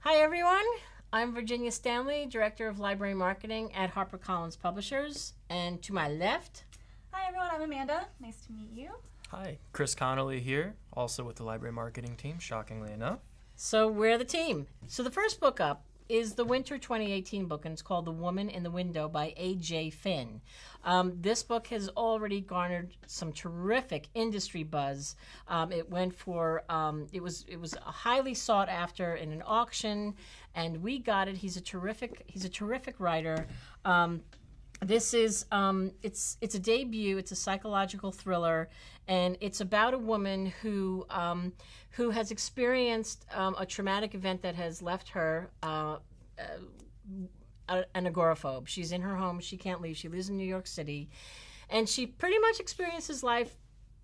Hi, everyone. I'm Virginia Stanley, Director of Library Marketing at HarperCollins Publishers. And to my left... Hi, everyone. I'm Amanda. Nice to meet you. Hi, Chris Connolly here, also with the library marketing team, shockingly enough. So we're the team. So the first book up is the Winter 2018 book, and it's called The Woman in the Window by A.J. Finn. This book has already garnered some terrific industry buzz. It went for it was highly sought after in an auction, and we got it. He's a terrific writer. This is it's a debut. It's a psychological thriller, and it's about a woman who has experienced a traumatic event that has left her an agoraphobe. She's in her home. She can't leave. She lives in New York City, and she pretty much experiences life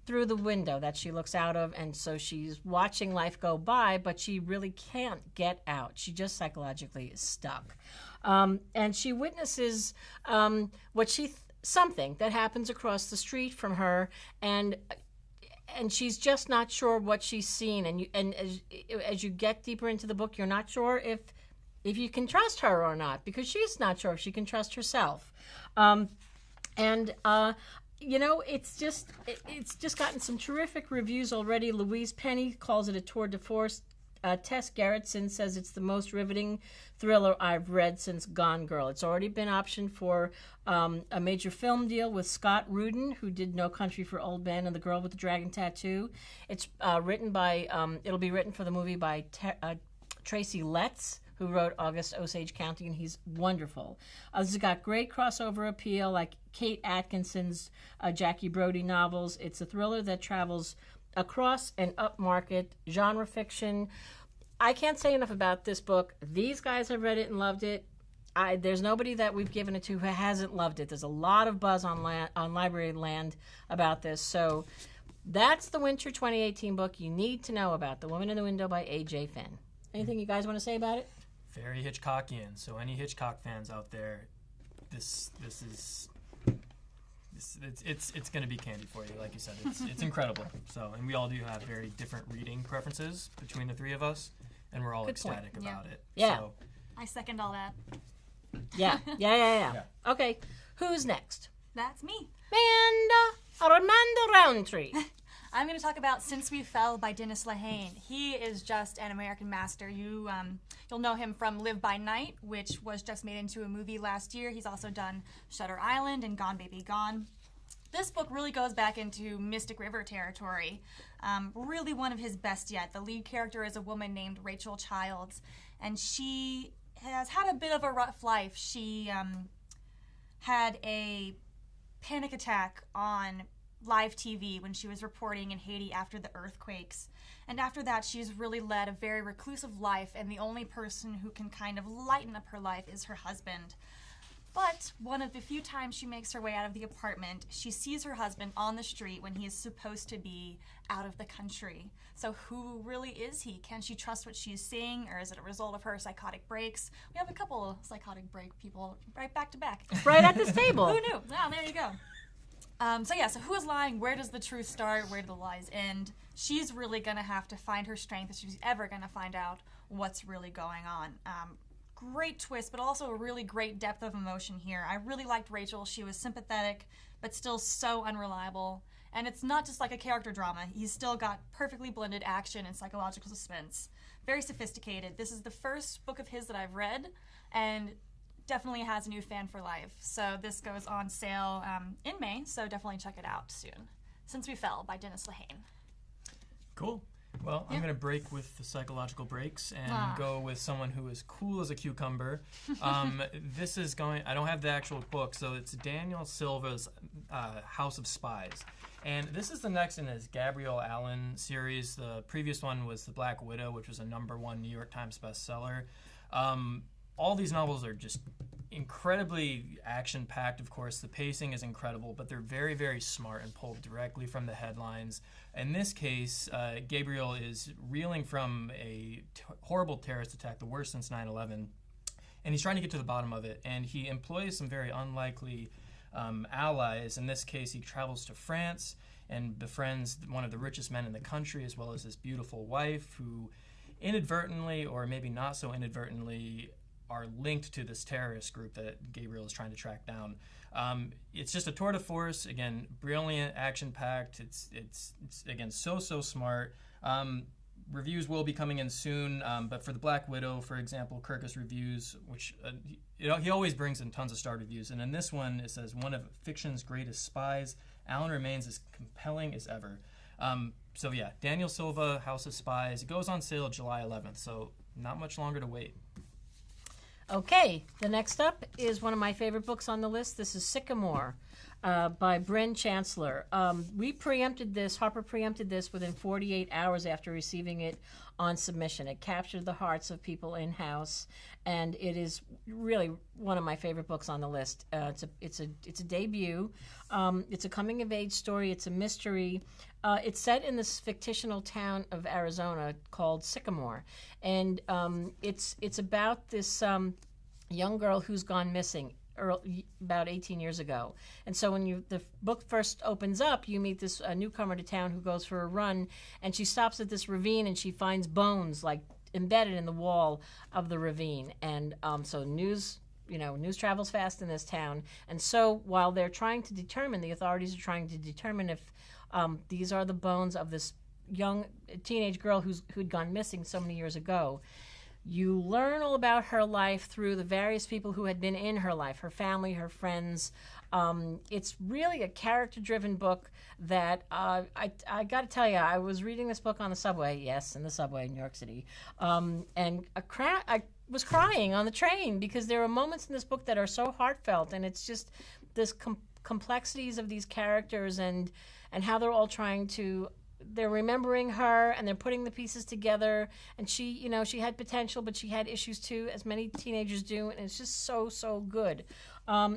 through the window that she looks out of, and so she's watching life go by, but she really can't get out. She just psychologically is stuck. And she witnesses something that happens across the street from her, and she's just not sure what she's seen. And as you get deeper into the book, you're not sure if you can trust her or not, because she's not sure if she can trust herself. It's just gotten some terrific reviews already. Louise Penny calls it a tour de force. Tess Gerritsen says it's the most riveting thriller I've read since Gone Girl. It's already been optioned for a major film deal with Scott Rudin, who did No Country for Old Men and The Girl with the Dragon Tattoo. It's it'll be written for the movie by Tracy Letts, who wrote August Osage County, and he's wonderful. This has got great crossover appeal, like Kate Atkinson's Jackie Brodie novels. It's a thriller that travels across and upmarket genre fiction. I can't say enough about this book. These guys have read it and loved it. There's nobody that we've given it to who hasn't loved it. There's a lot of buzz on Library Land about this. So that's the Winter 2018 book you need to know about, The Woman in the Window by A.J. Finn. Anything you guys want to say about it? Very Hitchcockian. So any Hitchcock fans out there, this is it's going to be candy for you, like you said. It's incredible. So, and we all do have very different reading preferences between the three of us, and we're all ecstatic about it. Yeah. So, I second all that. Yeah. Okay, who's next? That's me. Armando Roundtree. I'm going to talk about Since We Fell by Dennis Lehane. He is just an American master. You'll know him from Live by Night, which was just made into a movie last year. He's also done Shutter Island and Gone Baby Gone. This book really goes back into Mystic River territory. Really one of his best yet. The lead character is a woman named Rachel Childs, and she has had a bit of a rough life. She had a panic attack on live TV when she was reporting in Haiti after the earthquakes. And after that, she's really led a very reclusive life, and the only person who can kind of lighten up her life is her husband. But one of the few times she makes her way out of the apartment, she sees her husband on the street when he is supposed to be out of the country. So who really is he? Can she trust what she's seeing, or is it a result of her psychotic breaks? We have a couple of psychotic break people right back to back. Right at this table. Who knew? Wow, there you go. So who is lying? Where does the truth start? Where do the lies end? She's really going to have to find her strength if she's ever going to find out what's really going on. Great twist, but also a really great depth of emotion here. I really liked Rachel. She was sympathetic, but still so unreliable. And it's not just like a character drama. He's still got perfectly blended action and psychological suspense. Very sophisticated. This is the first book of his that I've read, and definitely has a new fan for life. So this goes on sale in May, so definitely check it out soon. Since We Fell by Dennis Lehane. Cool. Well, I'm going to break with the psychological breaks and go with someone who is cool as a cucumber. This is I don't have the actual book, so it's Daniel Silva's House of Spies. And this is the next in his Gabrielle Allen series. The previous one was The Black Widow, which was a #1 New York Times bestseller. All these novels are just incredibly action-packed, of course. The pacing is incredible, but they're very, very smart and pulled directly from the headlines. In this case, Gabriel is reeling from a horrible terrorist attack, the worst since 9/11, and he's trying to get to the bottom of it. And he employs some very unlikely allies. In this case, he travels to France and befriends one of the richest men in the country, as well as his beautiful wife, who inadvertently, or maybe not so inadvertently, are linked to this terrorist group that Gabriel is trying to track down. It's just a tour de force. Again, brilliant, action-packed. It's again so smart. Reviews will be coming in soon, but for The Black Widow, for example, Kirkus Reviews, which he always brings in tons of star reviews, and in this one it says, one of fiction's greatest spies, Alan remains as compelling as ever. So yeah, Daniel Silva, House of Spies. It goes on sale July 11th, so not much longer to wait. Okay, the next up is one of my favorite books on the list. This is Sycamore by Bryn Chancellor. Harper preempted this within 48 hours after receiving it on submission. It captured the hearts of people in-house, and it is really one of my favorite books on the list. It's a debut. It's a coming-of-age story. It's a mystery. It's set in this fictional town of Arizona called Sycamore, and it's about this young girl who's gone missing about 18 years ago. And so when the book first opens up, you meet this newcomer to town who goes for a run, and she stops at this ravine and she finds bones like embedded in the wall of the ravine. And so news travels fast in this town. And so while the authorities are trying to determine if these are the bones of this young teenage girl who'd gone missing so many years ago, you learn all about her life through the various people who had been in her life, her family, her friends. It's really a character-driven book that I got to tell you, I was reading this book on the subway, in the subway in New York City, and I was crying on the train because there are moments in this book that are so heartfelt, and it's just this complexities of these characters and how they're all they're remembering her and they're putting the pieces together, and she had potential, but she had issues too, as many teenagers do, and it's just so good.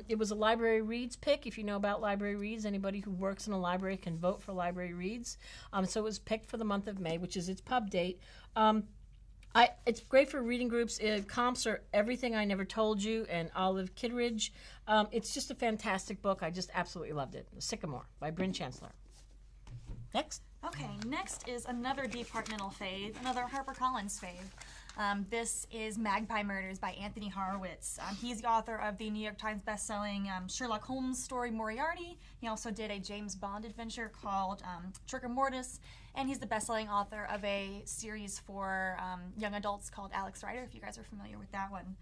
It was a Library Reads pick. If you know about Library Reads, anybody who works in a library can vote for Library Reads. So it was picked for the month of May, which is its pub date. It's great for reading groups. Comps are Everything I Never Told You and Olive Kitteridge. It's just a fantastic book. I just absolutely loved it. Sycamore by Bryn Chancellor. Next. Okay, next is another departmental fave, another HarperCollins fave. This is Magpie Murders by Anthony Horowitz. He's the author of the New York Times bestselling Sherlock Holmes story Moriarty. He also did a James Bond adventure called Trigger Mortis, and he's the bestselling author of a series for young adults called Alex Rider, if you guys are familiar with that one.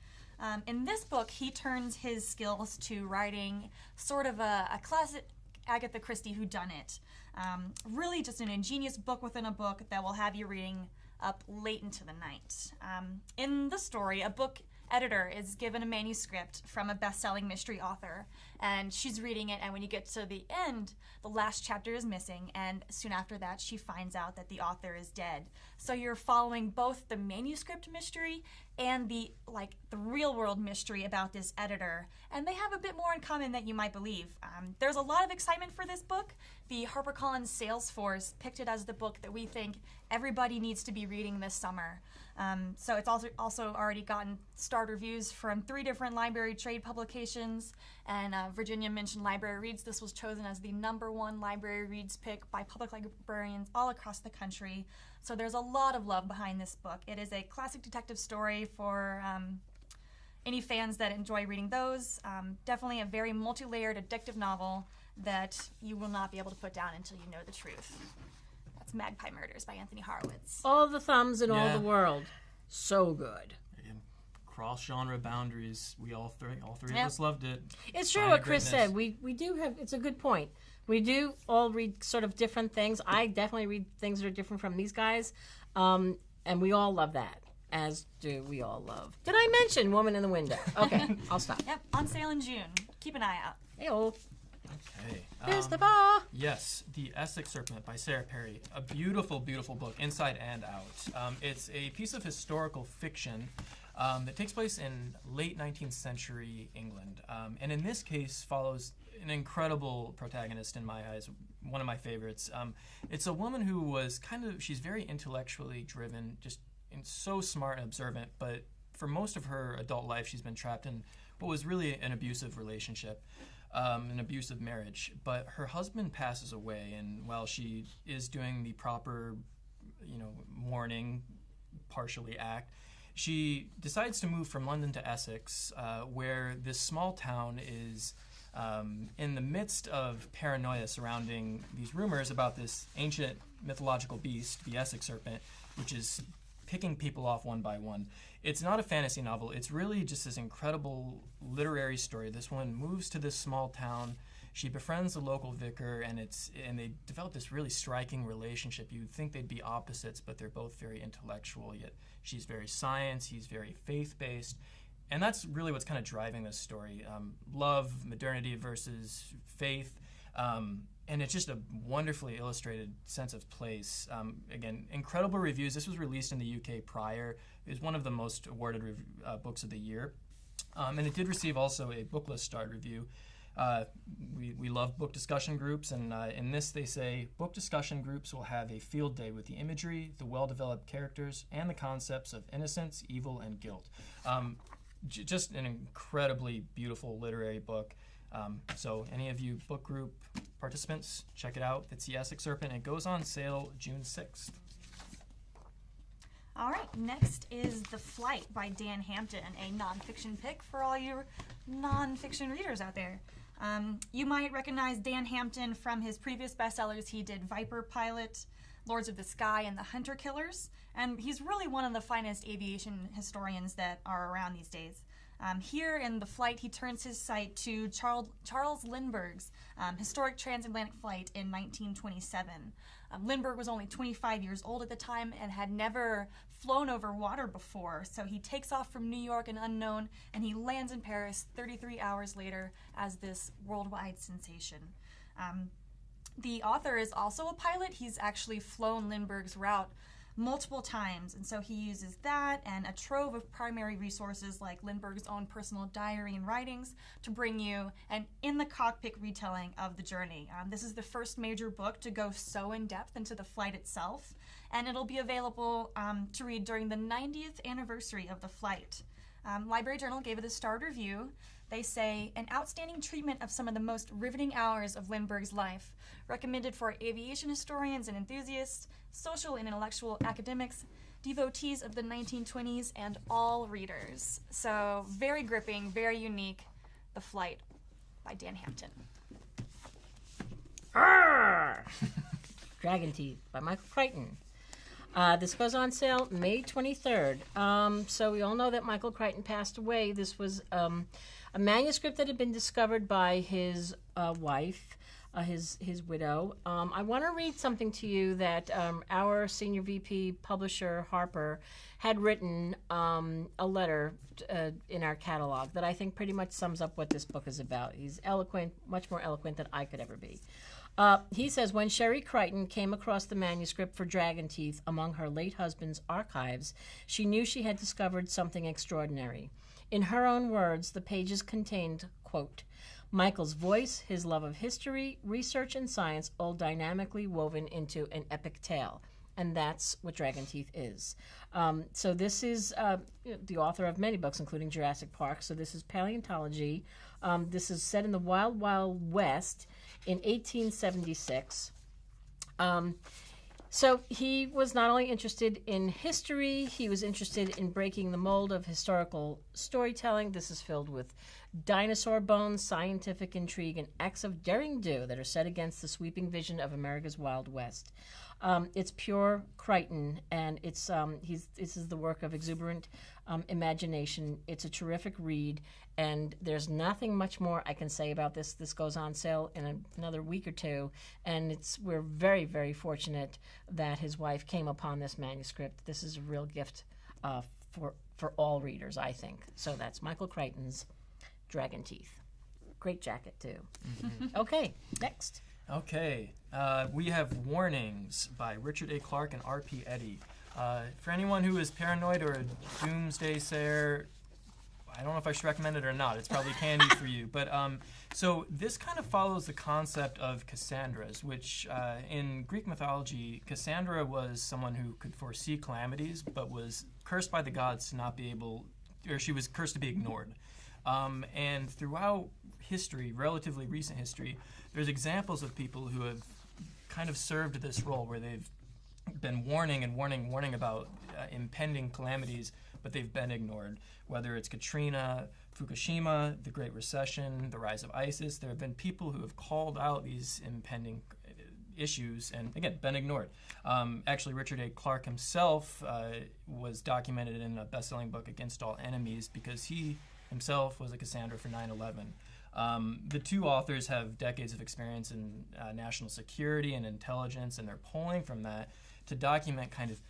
In this book, he turns his skills to writing sort of a classic Agatha Christie whodunit. Really just an ingenious book within a book that will have you reading up late into the night. In the story, a book editor is given a manuscript from a best-selling mystery author, and she's reading it, and when you get to the end, the last chapter is missing, and soon after that, she finds out that the author is dead. So you're following both the manuscript mystery and the real-world mystery about this editor, and they have a bit more in common than you might believe. There's a lot of excitement for this book. The HarperCollins sales force picked it as the book that we think everybody needs to be reading this summer. So it's also already gotten starred reviews from 3 different library trade publications, and Virginia mentioned Library Reads. This was chosen as the #1 Library Reads pick by public librarians all across the country. So there's a lot of love behind this book. It is a classic detective story for any fans that enjoy reading those. Definitely a very multi-layered addictive novel that you will not be able to put down until you know the truth. That's Magpie Murders by Anthony Horowitz. All the thumbs in all the world. So good. Again, cross-genre boundaries. We all three of us loved it. It's true what Chris said. We do have, it's a good point. We do all read sort of different things. I definitely read things that are different from these guys. And we all love that, as do we all love. Did I mention Woman in the Window? Okay, I'll stop. Yep, on sale in June. Keep an eye out. Hey-oh. Okay. Here's the bar. Yes, The Essex Serpent by Sarah Perry. A beautiful, beautiful book, inside and out. It's a piece of historical fiction that takes place in late 19th century England. And in this case follows an incredible protagonist in my eyes, one of my favorites. It's a woman who was she's very intellectually driven, just so smart and observant, but for most of her adult life she's been trapped in what was really an abusive relationship. An abusive marriage, but her husband passes away, and while she is doing the proper, mourning partially act. She decides to move from London to Essex, where this small town is in the midst of paranoia surrounding these rumors about this ancient mythological beast, the Essex serpent, which is picking people off one by one. It's not a fantasy novel. It's really just this incredible literary story. This woman moves to this small town. She befriends the local vicar, and they develop this really striking relationship. You'd think they'd be opposites, but they're both very intellectual, yet she's very science, he's very faith-based. And that's really what's kind of driving this story. Love, modernity versus faith. And it's just a wonderfully illustrated sense of place. Again, incredible reviews. This was released in the UK prior. It was one of the most awarded books of the year. And it did receive also a Booklist starred review. We love book discussion groups, and in this they say, book discussion groups will have a field day with the imagery, the well-developed characters, and the concepts of innocence, evil, and guilt. Just an incredibly beautiful literary book. So any of you book group participants, check it out. It's The Essex Serpent. It goes on sale June 6th. All right, next is The Flight by Dan Hampton, a nonfiction pick for all your nonfiction readers out there. You might recognize Dan Hampton from his previous bestsellers. He did Viper Pilot, Lords of the Sky, and The Hunter Killers, and he's really one of the finest aviation historians that are around these days. Here in The Flight, he turns his sight to Charles Lindbergh's historic transatlantic flight in 1927. Lindbergh was only 25 years old at the time and had never flown over water before, so he takes off from New York an unknown, and he lands in Paris 33 hours later as this worldwide sensation. The author is also a pilot. He's actually flown Lindbergh's route multiple times, and so he uses that and a trove of primary resources like Lindbergh's own personal diary and writings to bring you an in-the-cockpit retelling of the journey. This is the first major book to go so in-depth into the flight itself, and it'll be available to read during the 90th anniversary of the flight. Library Journal gave it a starred review. They say, an outstanding treatment of some of the most riveting hours of Lindbergh's life, recommended for aviation historians and enthusiasts, social and intellectual academics, devotees of the 1920s, and all readers. So very gripping, very unique, The Flight by Dan Hampton. Dragon Teeth by Michael Crichton. This goes on sale May 23rd. So we all know that Michael Crichton passed away. This was a manuscript that had been discovered by his wife, his widow. I want to read something to you that our senior VP publisher, Harper, had written a letter in our catalog that I think pretty much sums up what this book is about. He's eloquent, much more eloquent than I could ever be. He says, when Sherry Crichton came across the manuscript for Dragon Teeth among her late husband's archives, she knew she had discovered something extraordinary. In her own words, the pages contained, quote, Michael's voice, his love of history, research, and science, all dynamically woven into an epic tale. And that's what Dragon Teeth is. So this is the author of many books, including Jurassic Park. So this is paleontology. This is set in the Wild, Wild West in 1876. So he was not only interested in history, he was interested in breaking the mold of historical storytelling. This is filled with dinosaur bones, scientific intrigue, and acts of daring do that are set against the sweeping vision of America's Wild West. It's pure Crichton, and this is the work of exuberant imagination. It's a terrific read, and there's nothing much more I can say about this. This goes on sale in another week or two, and we're very, very fortunate that his wife came upon this manuscript. This is a real gift for all readers, I think. So that's Michael Crichton's Dragon Teeth. Great jacket, too. Mm-hmm. Okay, next. Okay, we have Warnings by Richard A. Clarke and R.P. Eddy. For anyone who is paranoid or a doomsday sayer, I don't know if I should recommend it or not. It's probably candy for you. But so this kind of follows the concept of Cassandras, which in Greek mythology, Cassandra was someone who could foresee calamities, but was cursed by the gods to not be able, or she was cursed to be ignored. And throughout history, relatively recent history, there's examples of people who have kind of served this role where they've been warning and warning about impending calamities, but they've been ignored. Whether it's Katrina, Fukushima, the Great Recession, the rise of ISIS, there have been people who have called out these impending issues and, again, been ignored. Actually, Richard A. Clarke himself was documented in a best-selling book, Against All Enemies, because he himself was a Cassandra for 9/11. The two authors have decades of experience in national security and intelligence, and they're pulling from that to document kind of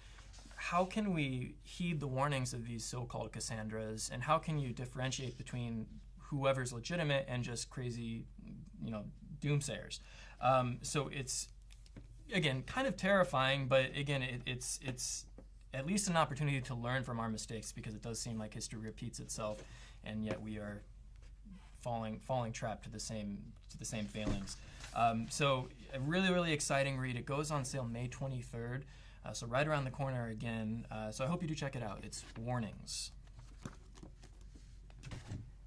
how can we heed the warnings of these so-called Cassandras, and how can you differentiate between whoever's legitimate and just crazy, doomsayers. So it's, again, kind of terrifying, but again, it's at least an opportunity to learn from our mistakes, because it does seem like history repeats itself, and yet we are falling trapped to the same failings. So a really, really exciting read. It goes on sale May 23rd, so right around the corner again. So I hope you do check it out. It's Warnings.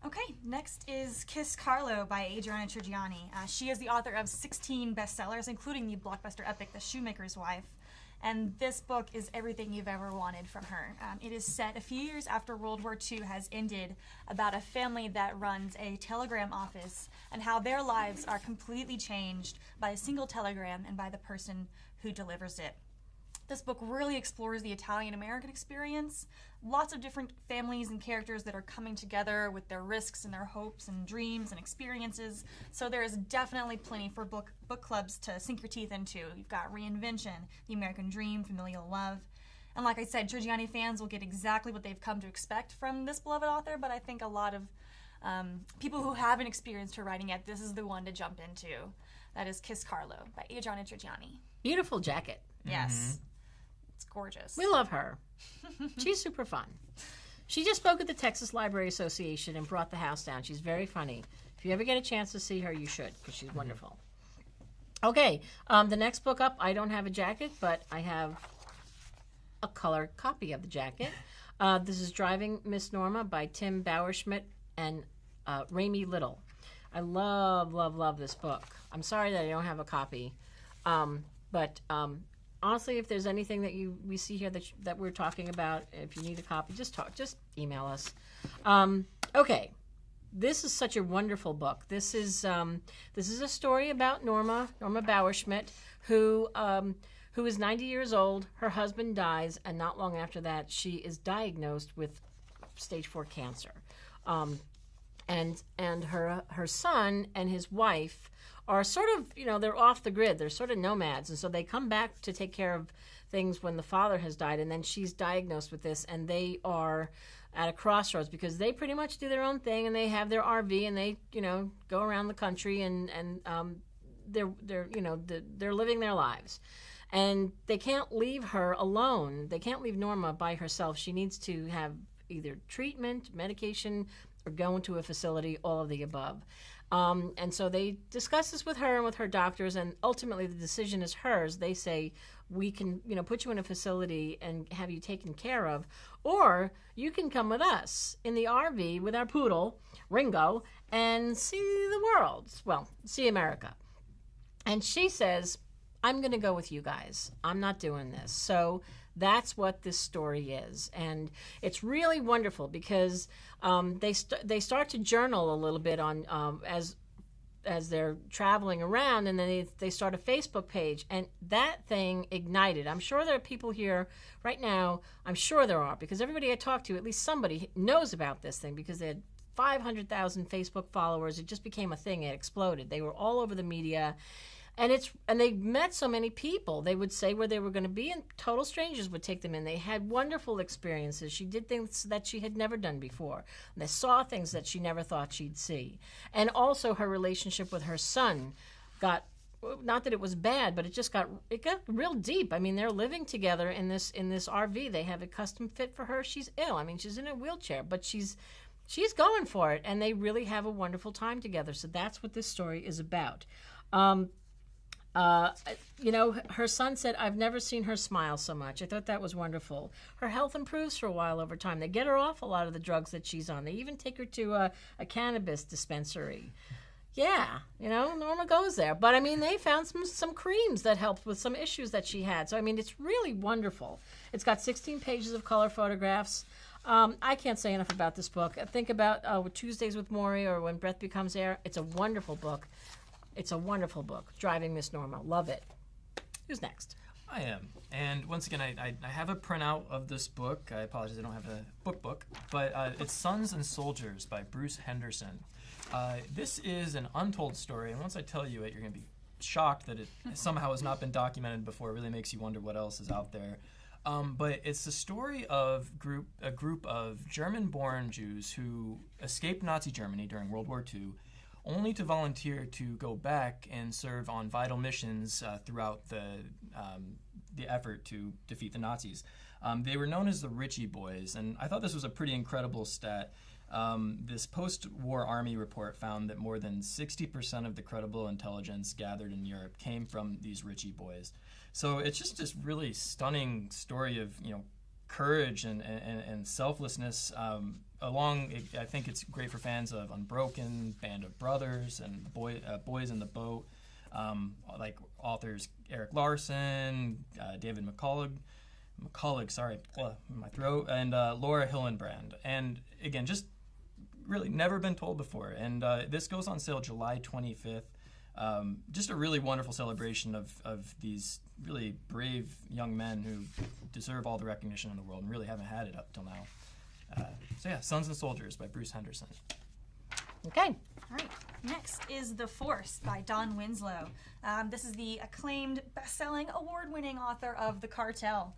Okay, next is Kiss Carlo by Adriana Trigiani. She is the author of 16 bestsellers, including the blockbuster epic The Shoemaker's Wife. And this book is everything you've ever wanted from her. It is set a few years after World War II has ended, about a family that runs a telegram office and how their lives are completely changed by a single telegram and by the person who delivers it. This book really explores the Italian-American experience, lots of different families and characters that are coming together with their risks and their hopes and dreams and experiences. So there is definitely plenty for book clubs to sink your teeth into. You've got reinvention, the American dream, familial love. And like I said, Trigiani fans will get exactly what they've come to expect from this beloved author, but I think a lot of people who haven't experienced her writing yet, this is the one to jump into. That is Kiss Carlo by Adriana Trigiani. Beautiful jacket. Yes. Mm-hmm. It's gorgeous. We love her. She's super fun. She just spoke at the Texas Library Association and brought the house down. She's very funny. If you ever get a chance to see her, you should, because she's wonderful. Okay, the next book up, I don't have a jacket, but I have a colored copy of the jacket. This is Driving Miss Norma by Tim Bauerschmidt and Raimi Little. I love this book. I'm sorry that I don't have a copy, but honestly, if there's anything that we see here that we're talking about, if you need a copy, just email us. Okay, this is such a wonderful book. This is a story about Norma Bauerschmidt, who is 90 years old. Her husband dies, and not long after that, she is diagnosed with stage 4 cancer. And her son and his wife are sort of, they're off the grid. They're sort of nomads. And so they come back to take care of things when the father has died. And then she's diagnosed with this. And they are at a crossroads because they pretty much do their own thing. And they have their RV and they, go around the country and they're living their lives. And they can't leave her alone. They can't leave Norma by herself. She needs to have either treatment, medication, or go into a facility, all of the above. And so they discuss this with her and with her doctors, and ultimately the decision is hers. They say, we can, put you in a facility and have you taken care of, or you can come with us in the RV with our poodle, Ringo, and see the world. Well, see America. And she says, I'm going to go with you guys. I'm not doing this. So that's what this story is. And it's really wonderful because they start to journal a little bit on as they're traveling around, and then they start a Facebook page, and that thing ignited. I'm sure there are people here right now, I'm sure there are, because everybody I talk to, at least somebody knows about this thing, because they had 500,000 Facebook followers. It just became a thing. It exploded. They were all over the media. And they met so many people. They would say where they were going to be, and total strangers would take them in. They had wonderful experiences. She did things that she had never done before. And they saw things that she never thought she'd see. And also her relationship with her son got, not that it was bad, but it got real deep. I mean, they're living together in this RV. They have a custom fit for her. She's ill. I mean, she's in a wheelchair, but she's going for it. And they really have a wonderful time together. So that's what this story is about. Her son said, I've never seen her smile so much. I thought that was wonderful. Her health improves for a while over time. They get her off a lot of the drugs that she's on. They even take her to a cannabis dispensary. Yeah, Norma goes there. But, I mean, they found some creams that helped with some issues that she had. So, I mean, it's really wonderful. It's got 16 pages of color photographs. I can't say enough about this book. Think about Tuesdays with Maury or When Breath Becomes Air. It's a wonderful book. It's a wonderful book. Driving Miss Norma. Love it. Who's next? I am. And once again, I have a printout of this book. I apologize, I don't have a book. But it's Sons and Soldiers by Bruce Henderson. This is an untold story, and once I tell you it, you're going to be shocked that it somehow has not been documented before. It really makes you wonder what else is out there. But it's the story of a group of German-born Jews who escaped Nazi Germany during World War II, only to volunteer to go back and serve on vital missions throughout the effort to defeat the Nazis. They were known as the Ritchie Boys, and I thought this was a pretty incredible stat. This post-war army report found that more than 60% of the credible intelligence gathered in Europe came from these Ritchie Boys. So it's just this really stunning story of courage and selflessness. I think it's great for fans of Unbroken, Band of Brothers, and Boys in the Boat, like authors Eric Larson, David McCullough, sorry, my throat, and Laura Hillenbrand. And again, just really never been told before. And this goes on sale July 25th. Just a really wonderful celebration of these really brave young men who deserve all the recognition in the world and really haven't had it up till now. So yeah, Sons and Soldiers by Bruce Henderson. Okay. All right. Next is The Force by Don Winslow. This is the acclaimed, best-selling, award-winning author of The Cartel.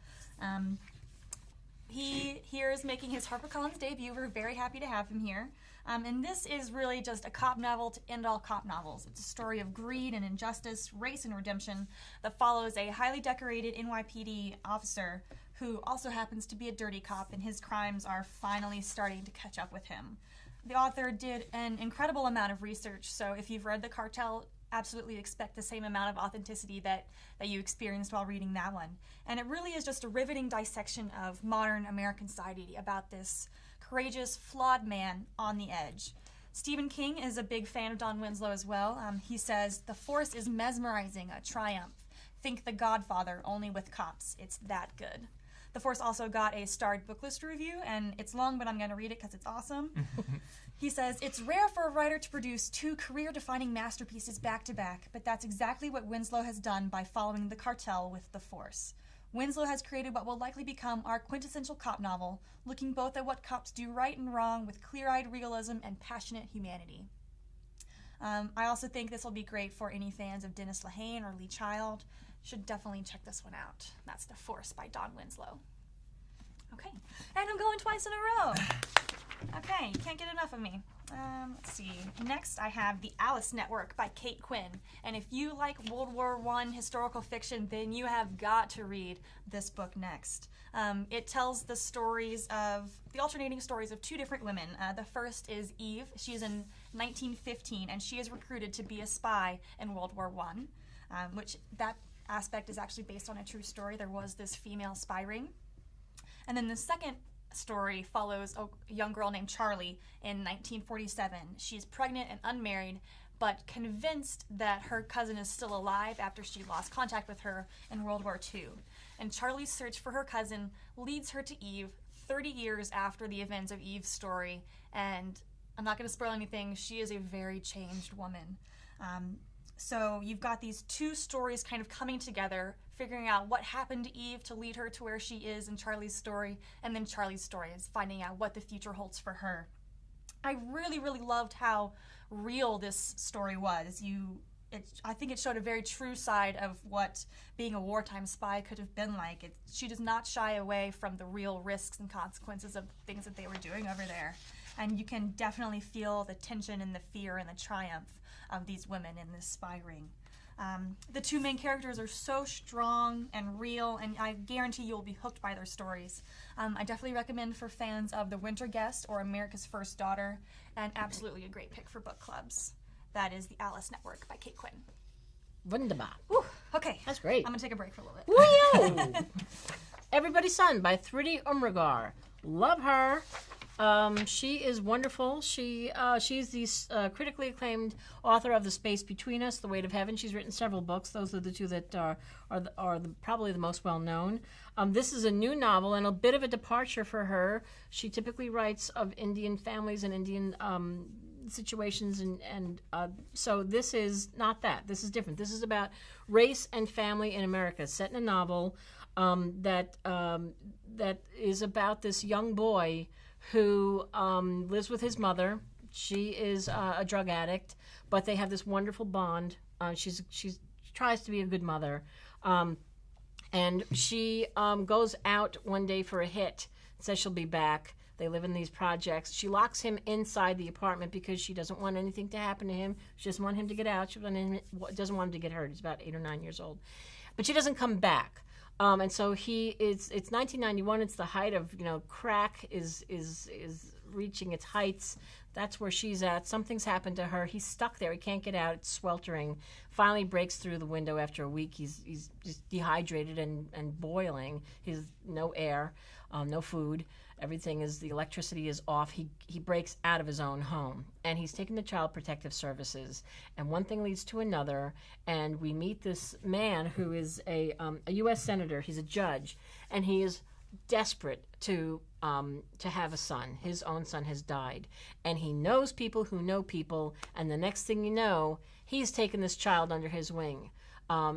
He here is making his HarperCollins debut. We're very happy to have him here. And this is really just a cop novel to end all cop novels. It's a story of greed and injustice, race and redemption that follows a highly decorated NYPD officer who also happens to be a dirty cop, and his crimes are finally starting to catch up with him. The author did an incredible amount of research, so if you've read The Cartel, absolutely expect the same amount of authenticity that you experienced while reading that one. And it really is just a riveting dissection of modern American society about this courageous, flawed man on the edge. Stephen King is a big fan of Don Winslow as well. He says, "The Force is mesmerizing, a triumph. Think The Godfather, only with cops. It's that good." The Force also got a starred book list review, and it's long, but I'm going to read it because it's awesome. He says, "It's rare for a writer to produce two career-defining masterpieces back-to-back, but that's exactly what Winslow has done by following The Cartel with The Force. Winslow has created what will likely become our quintessential cop novel, looking both at what cops do right and wrong with clear-eyed realism and passionate humanity." I also think this will be great for any fans of Dennis Lehane or Lee Child. Should definitely check this one out. That's The Force by Don Winslow. Okay, and I'm going twice in a row. Okay, you can't get enough of me. Let's see. Next, I have The Alice Network by Kate Quinn. And if you like World War I historical fiction, then you have got to read this book next. It tells the alternating stories of two different women. The first is Eve. She's in 1915, and she is recruited to be a spy in World War I, which that aspect is actually based on a true story. There was this female spy ring. And then the second story follows a young girl named Charlie in 1947. She's pregnant and unmarried, but convinced that her cousin is still alive after she lost contact with her in World War II. And Charlie's search for her cousin leads her to Eve 30 years after the events of Eve's story. And I'm not going to spoil anything. She is a very changed woman. So you've got these two stories kind of coming together, figuring out what happened to Eve to lead her to where she is in Charlie's story, and then Charlie's story is finding out what the future holds for her. I really, really loved how real this story was. I think it showed a very true side of what being a wartime spy could have been like. She does not shy away from the real risks and consequences of things that they were doing over there. And you can definitely feel the tension and the fear and the triumph of these women in this spy ring. The two main characters are so strong and real, and I guarantee you'll be hooked by their stories. I definitely recommend for fans of The Winter Guest or America's First Daughter, and absolutely a great pick for book clubs. That is The Alice Network by Kate Quinn. Wunderbar. Whew, okay. That's great. I'm going to take a break for a little bit. Woo! Everybody's Son by Thridi Umrigar. Love her. She is wonderful. She's the critically acclaimed author of The Space Between Us, The Weight of Heaven. She's written several books. Those are the two that are probably the most well known. This is a new novel and a bit of a departure for her. She typically writes of Indian families and Indian situations, and so this is not that. This is different. This is about race and family in America, set in a novel that is about this young boy who lives with his mother. She is a drug addict, but they have this wonderful bond. She tries to be a good mother, and she goes out one day for a hit. Says she'll be back. They live in these projects. She locks him inside the apartment because she doesn't want anything to happen to him. She doesn't want him to get out. She doesn't want him to get hurt. He's about 8 or 9 years old. But she doesn't come back. And so it's 1991. It's the height of, crack is reaching its heights. That's where she's at. Something's happened to her. He's stuck there. He can't get out. It's sweltering. Finally breaks through the window after a week. He's just dehydrated and boiling. He's no air, no food. The electricity is off. He breaks out of his own home, and he's taken to Child Protective Services, and one thing leads to another, and we meet this man who is a U.S. senator. He's a judge, and he is desperate to have a son. His own son has died, and he knows people who know people, and the next thing you know, he's taken this child under his wing.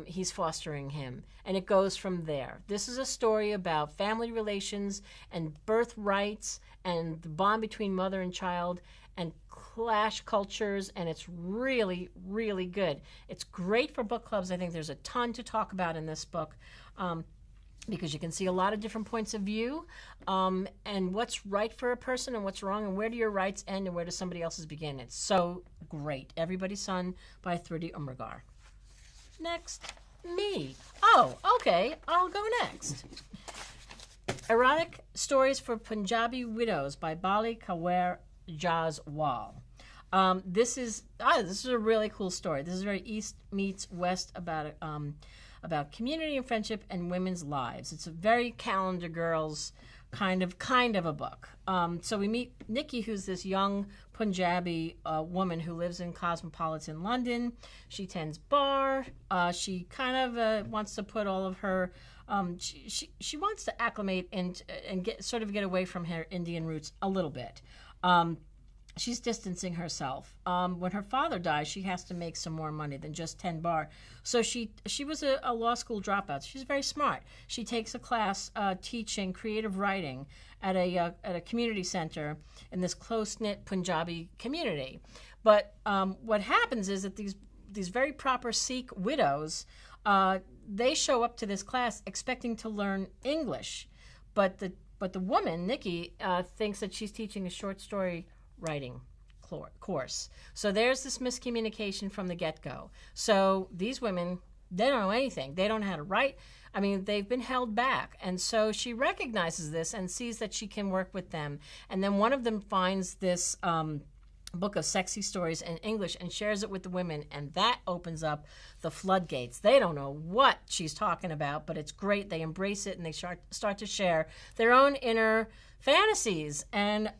He's fostering him, and it goes from there. This is a story about family relations and birth rights and the bond between mother and child and clash cultures, and it's really, really good. It's great for book clubs. I think there's a ton to talk about in this book because you can see a lot of different points of view and what's right for a person and what's wrong, and where do your rights end and where does somebody else's begin. It's so great. Everybody's Son by Thrudi Umrigar. Next, me. Oh, okay, I'll go next. Erotic Stories for Punjabi Widows by Bali Kawer Jaswal. This is a really cool story. This is very East meets West about community and friendship and women's lives. It's a very calendar girls kind of a book. So we meet Nikki, who's this young Punjabi woman who lives in cosmopolitan London. She tends bar. She kind of wants to put all of her she wants to acclimate and get away from her Indian roots a little bit. She's distancing herself. When her father dies, she has to make some more money than just 10 bar. So she was a law school dropout. She's very smart. She takes a class teaching creative writing at a community center in this close-knit Punjabi community. But what happens is that these very proper Sikh widows, they show up to this class expecting to learn English. But the woman, Nikki, thinks that she's teaching a short story writing course. So there's this miscommunication from the get-go. So these women, they don't know anything. They don't know how to write. I mean, they've been held back. And so she recognizes this and sees that she can work with them. And then one of them finds this book of sexy stories in English and shares it with the women, and that opens up the floodgates. They don't know what she's talking about, but it's great. They embrace it and they start to share their own inner fantasies, and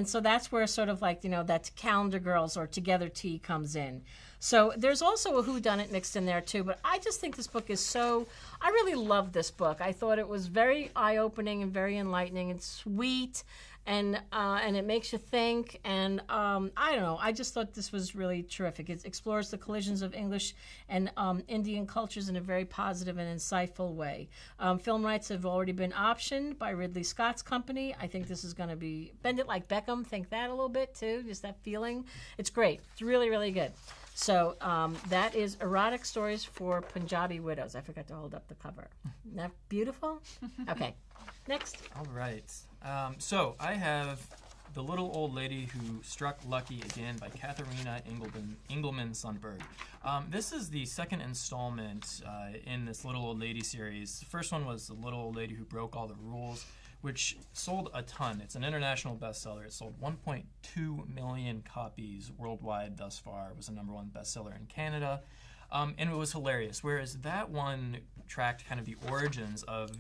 so that's where sort of like, that calendar girls or together tea comes in. So there's also a whodunit mixed in there too, but I just think this book is I really love this book. I thought it was very eye-opening and very enlightening and sweet, and it makes you think, and I don't know, I just thought this was really terrific. It explores the collisions of English and Indian cultures in a very positive and insightful way. Film rights have already been optioned by Ridley Scott's company. I think this is going to be Bend It Like Beckham, think that a little bit too, just that feeling. It's great. It's really, really good. So that is Erotic Stories for Punjabi Widows. I forgot to hold up the cover. Isn't that beautiful? Okay, next. All right. So I have The Little Old Lady Who Struck Lucky Again by Katharina Engelman Sundberg. This is the second installment in this Little Old Lady series. The first one was The Little Old Lady Who Broke All the Rules, which sold a ton. It's an international bestseller. It sold 1.2 million copies worldwide thus far. It was a #1 bestseller in Canada. And it was hilarious. Whereas that one tracked kind of the origins of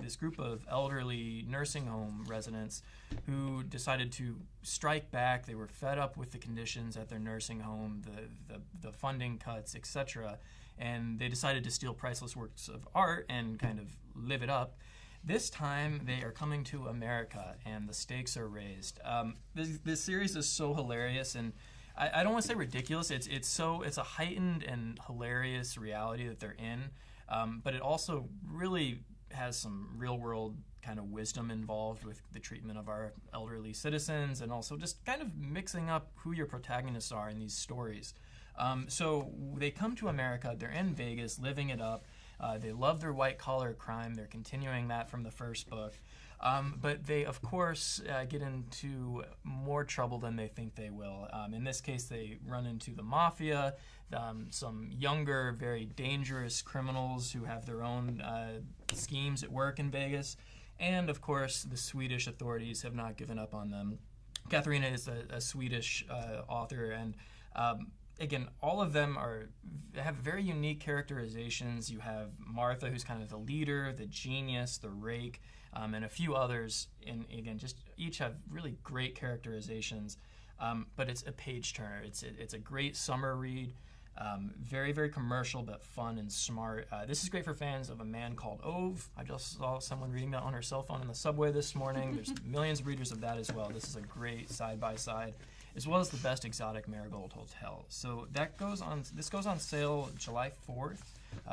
this group of elderly nursing home residents who decided to strike back. They were fed up with the conditions at their nursing home, the funding cuts, etc., and they decided to steal priceless works of art and kind of live it up. This time, they are coming to America, and the stakes are raised. This series is so hilarious, and I don't want to say ridiculous. It's a heightened and hilarious reality that they're in, but it also really has some real-world kind of wisdom involved with the treatment of our elderly citizens, and also just kind of mixing up who your protagonists are in these stories. So they come to America. They're in Vegas, living it up. They love their white-collar crime. They're continuing that from the first book. But they, of course, get into more trouble than they think they will. In this case, they run into the mafia, some younger, very dangerous criminals who have their own schemes at work in Vegas. And, of course, the Swedish authorities have not given up on them. Katharina is a Swedish author, and again, all of them have very unique characterizations. You have Martha, who's kind of the leader, the genius, the rake, and a few others. And again, just each have really great characterizations. But it's a page turner. It's a great summer read. Very, very commercial, but fun and smart. This is great for fans of A Man Called Ove. I just saw someone reading that on her cell phone in the subway this morning. There's millions of readers of that as well. This is a great side-by-side, as well as The Best Exotic Marigold Hotel. So this goes on sale July 4th.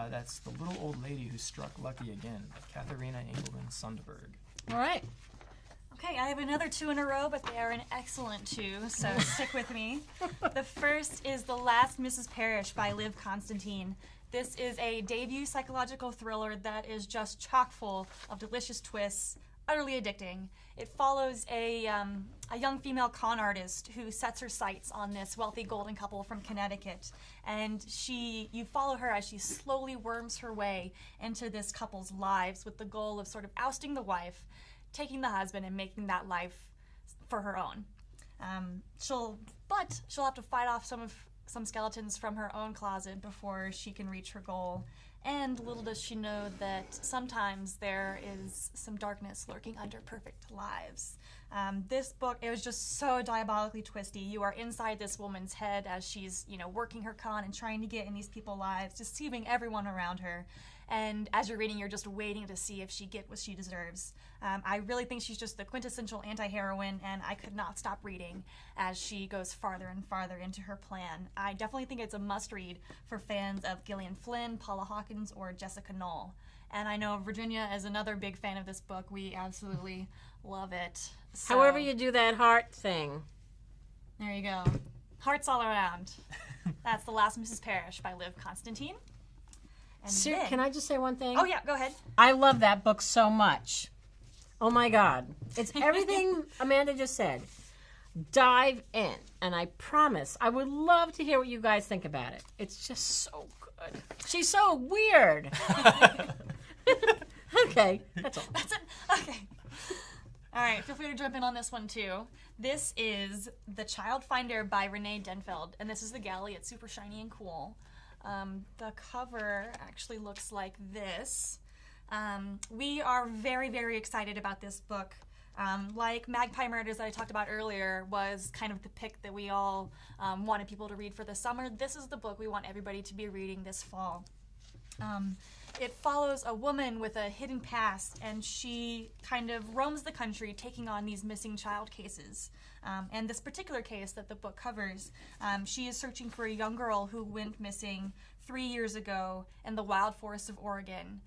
That's The Little Old Lady Who Struck Lucky Again by Katharina Engelman Sundberg. All right. Okay, I have another 2 in a row, but they are an excellent 2, so stick with me. The first is The Last Mrs Parish by Liv Constantine. This is a debut psychological thriller that is just chock full of delicious twists, utterly addicting. It follows a young female con artist who sets her sights on this wealthy golden couple from Connecticut, and you follow her as she slowly worms her way into this couple's lives with the goal of sort of ousting the wife, taking the husband, and making that life for her own. She'll have to fight off some skeletons from her own closet before she can reach her goal. And little does she know that sometimes there is some darkness lurking under perfect lives. This book, it was just so diabolically twisty. You are inside this woman's head as she's, working her con and trying to get in these people's lives, deceiving everyone around her. And as you're reading, you're just waiting to see if she gets what she deserves. I really think she's just the quintessential anti-heroine, and I could not stop reading as she goes farther and farther into her plan. I definitely think it's a must-read for fans of Gillian Flynn, Paula Hawkins, or Jessica Knoll. And I know Virginia is another big fan of this book. We absolutely love it. So, However you do that heart thing. there you go. Hearts all around. That's The Last Mrs Parish by Liv Constantine. And then, Can I just say one thing? oh yeah, go ahead. I love that book so much. Oh my God. It's everything Amanda just said. Dive in. And I promise, I would love to hear what you guys think about it. It's just so good. She's so weird. Okay, that's all. That's it. Okay. All right, feel free to jump in on this one too. This is The Child Finder by Renee Denfeld, and this is the galley. It's super shiny and cool. The cover actually looks like this. We are very, very excited about this book. Like Magpie Murders that I talked about earlier was kind of the pick that we all wanted people to read for the summer. This is the book we want everybody to be reading this fall. It follows a woman with a hidden past, and she kind of roams the country taking on these missing child cases. And this particular case that the book covers, she is searching for a young girl who went missing 3 years ago in the wild forests of Oregon.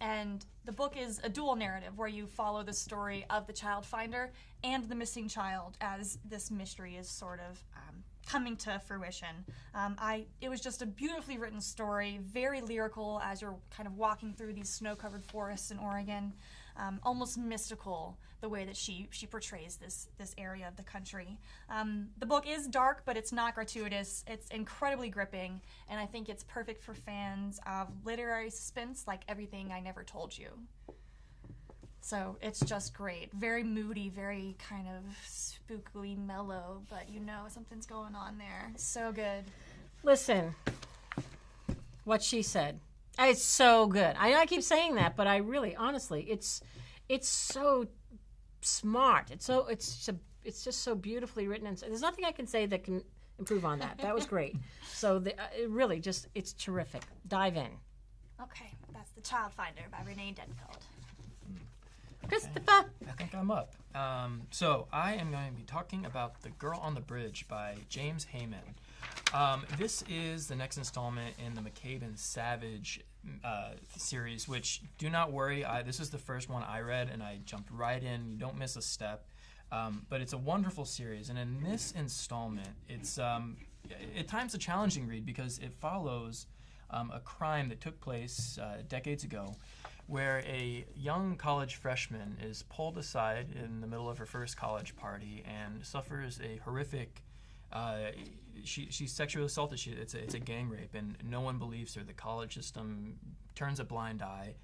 And the book is a dual narrative where you follow the story of the child finder and the missing child as this mystery is sort of coming to fruition. It was just a beautifully written story, very lyrical as you're kind of walking through these snow-covered forests in Oregon. Almost mystical the way that she portrays this area of the country. The book is dark, but it's not gratuitous. It's incredibly gripping, and I think it's perfect for fans of literary suspense like Everything I Never Told You. So it's just great. Very moody, very kind of spookily mellow, but you know something's going on there. So good. Listen, What She Said. It's so good. I know I keep saying that, but I really, honestly, it's so smart. It's just so beautifully written, and there's nothing I can say that can improve on that. That was great. So it really just, it's terrific. Dive in. Okay, that's The Child Finder by Renee Denfeld. Christopher. I think I'm up. So I am going to be talking about The Girl on the Bridge by James Heyman. This is the next installment in the McCabe and Savage series, which, do not worry, this is the first one I read, and I jumped right in. You don't miss a step. But it's a wonderful series, and in this installment, it's at times a challenging read because it follows a crime that took place decades ago, where a young college freshman is pulled aside in the middle of her first college party and suffers a horrific. She's sexually assaulted. It's a gang rape, and no one believes her. The college system turns a blind eye.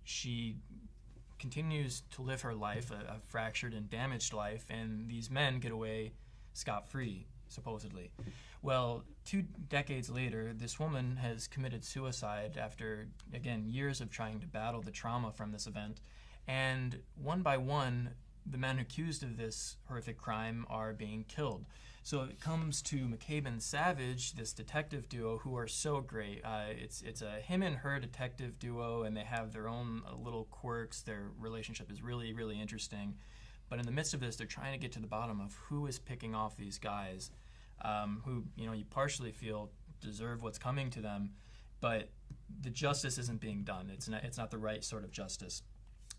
She continues to live her life, a fractured and damaged life, and these men get away scot-free, supposedly. Well, 2 decades later, this woman has committed suicide after, again, years of trying to battle the trauma from this event. And one by one, the men accused of this horrific crime are being killed. So it comes to McCabe and Savage, this detective duo, who are so great. It's a him and her detective duo, and they have their own little quirks. Their relationship is really, really interesting. But in the midst of this, they're trying to get to the bottom of who is picking off these guys, who, you partially feel deserve what's coming to them, but the justice isn't being done. It's not the right sort of justice.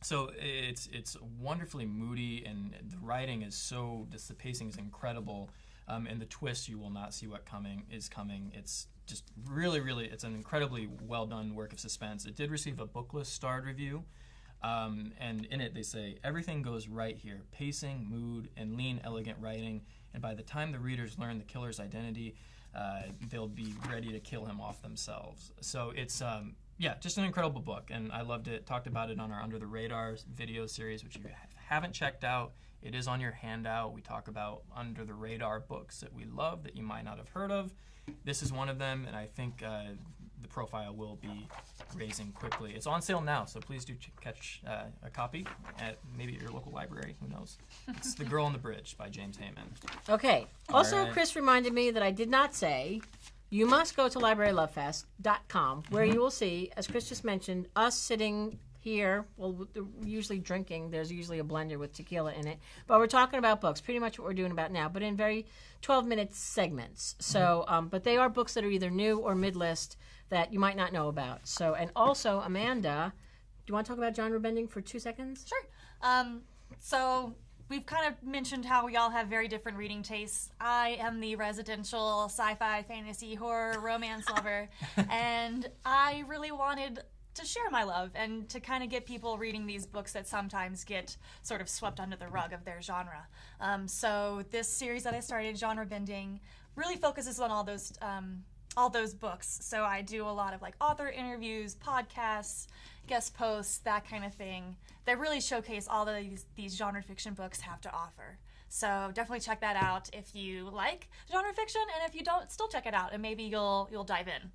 So it's wonderfully moody, and the writing is the pacing is incredible, and the twist, you will not see what is coming. It's just really, really, it's an incredibly well done work of suspense. It did receive a Booklist starred review, and in it they say, everything goes right here: pacing, mood, and lean, elegant writing. And by the time the readers learn the killer's identity, they'll be ready to kill him off themselves. So it's just an incredible book, and I loved it. Talked about it on our Under the Radar video series, which if you haven't checked out, it is on your handout. We talk about under the radar books that we love that you might not have heard of. This is one of them, and I think the profile will be raising quickly. It's on sale now, so please do catch a copy at maybe your local library. Who knows? It's The Girl on the Bridge by James Heyman. Okay. Also, right. Chris reminded me that I did not say you must go to librarylovefest.com, where you will see, as Chris just mentioned, us sitting here. Well, we're usually drinking. There's usually a blender with tequila in it. But we're talking about books, pretty much what we're doing about now, but in very 12-minute segments. So, but they are books that are either new or mid-list that you might not know about. So, and also, Amanda, do you want to talk about genre bending for 2 seconds? Sure. So we've kind of mentioned how we all have very different reading tastes. I am the residential sci-fi, fantasy, horror, romance lover, and I really wanted to share my love and to kind of get people reading these books that sometimes get sort of swept under the rug of their genre. So this series that I started, Genre Bending, really focuses on all those books. So I do a lot of author interviews, podcasts, guest posts, that kind of thing, that really showcase all these genre fiction books have to offer. So definitely check that out if you like genre fiction, and if you don't, still check it out, and maybe you'll dive in.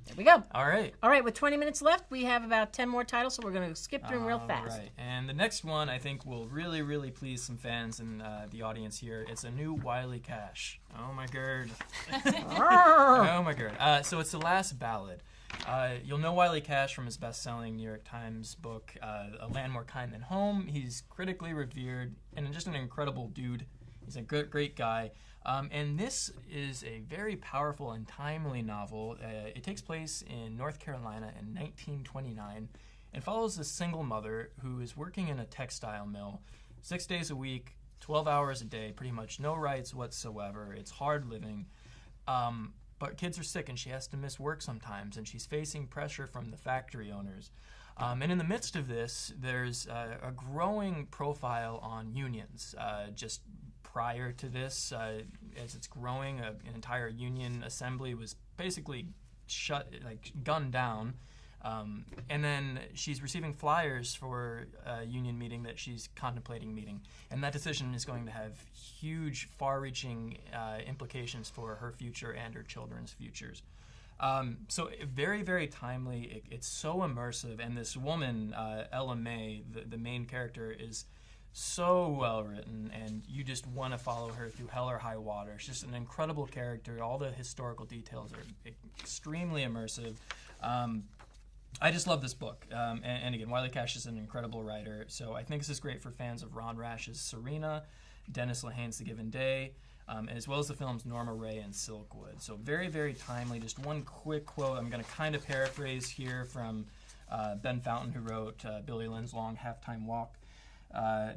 There we go. All right. All right, with 20 minutes left, we have about 10 more titles, so we're going to skip through them real fast. All right, and the next one I think will really, really please some fans in the audience here. It's a new Wiley Cash. Oh my god. Oh my god. So it's The Last Ballad. You'll know Wiley Cash from his best-selling New York Times book, A Land More Kind Than Home. He's critically revered and just an incredible dude. He's a great guy. And this is a very powerful and timely novel. It takes place in North Carolina in 1929 and follows a single mother who is working in a textile mill 6 days a week, 12 hours a day, pretty much no rights whatsoever. It's hard living. But kids are sick and she has to miss work sometimes, and she's facing pressure from the factory owners. And in the midst of this, there's a growing profile on unions. Just prior to this, as it's growing, an entire union assembly was basically gunned down. And then she's receiving flyers for a union meeting that she's contemplating meeting. And that decision is going to have huge, far-reaching implications for her future and her children's futures. So very, very timely. It's so immersive, and this woman, Ella May, the main character, is so well written, and you just want to follow her through hell or high water. She's just an incredible character. All the historical details are extremely immersive. I just love this book. And again, Wiley Cash is an incredible writer, so I think this is great for fans of Ron Rash's Serena, Dennis Lehane's The Given Day, as well as the films Norma Ray and Silkwood. So very, very timely. Just one quick quote. I'm going to kind of paraphrase here from Ben Fountain, who wrote Billy Lynn's Long Halftime Walk.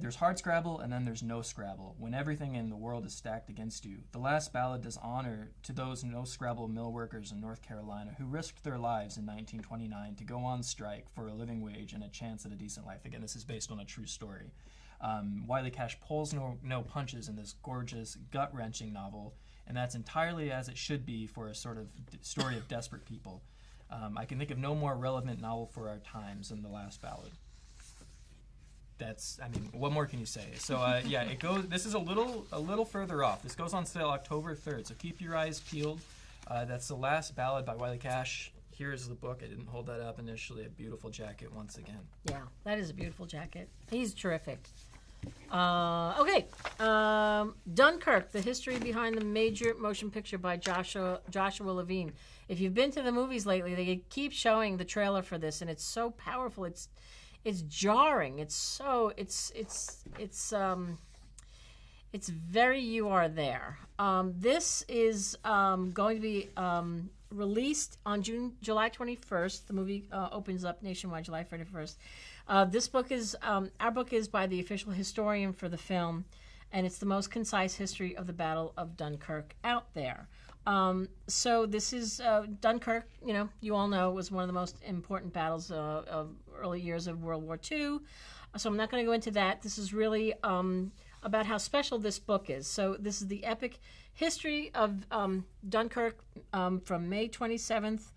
There's hard scrabble, and then there's no scrabble, when everything in the world is stacked against you. The Last Ballad does honor to those no scrabble mill workers in North Carolina who risked their lives in 1929 to go on strike for a living wage and a chance at a decent life. Again, this is based on a true story. Wiley Cash pulls no punches in this gorgeous, gut-wrenching novel, and that's entirely as it should be for a sort of story of desperate people. I can think of no more relevant novel for our times than The Last Ballad. What more can you say? So it goes. This is a little further off. This goes on sale October 3rd. So keep your eyes peeled. That's The Last Ballad by Wiley Cash. Here's the book. I didn't hold that up initially. A beautiful jacket once again. Yeah, that is a beautiful jacket. He's terrific. Okay, Dunkirk: The History Behind the Major Motion Picture by Joshua Levine. If you've been to the movies lately, they keep showing the trailer for this, and it's so powerful. It's jarring. It's very You Are There. This is going to be released on July 21st. The movie opens up nationwide July 31st. This book is our book is by the official historian for the film, and it's the most concise history of the Battle of Dunkirk out there. So this is Dunkirk. You all know, was one of the most important battles of early years of World War II. So I'm not going to go into that. This is really about how special this book is. So this is the epic history of Dunkirk from May 27th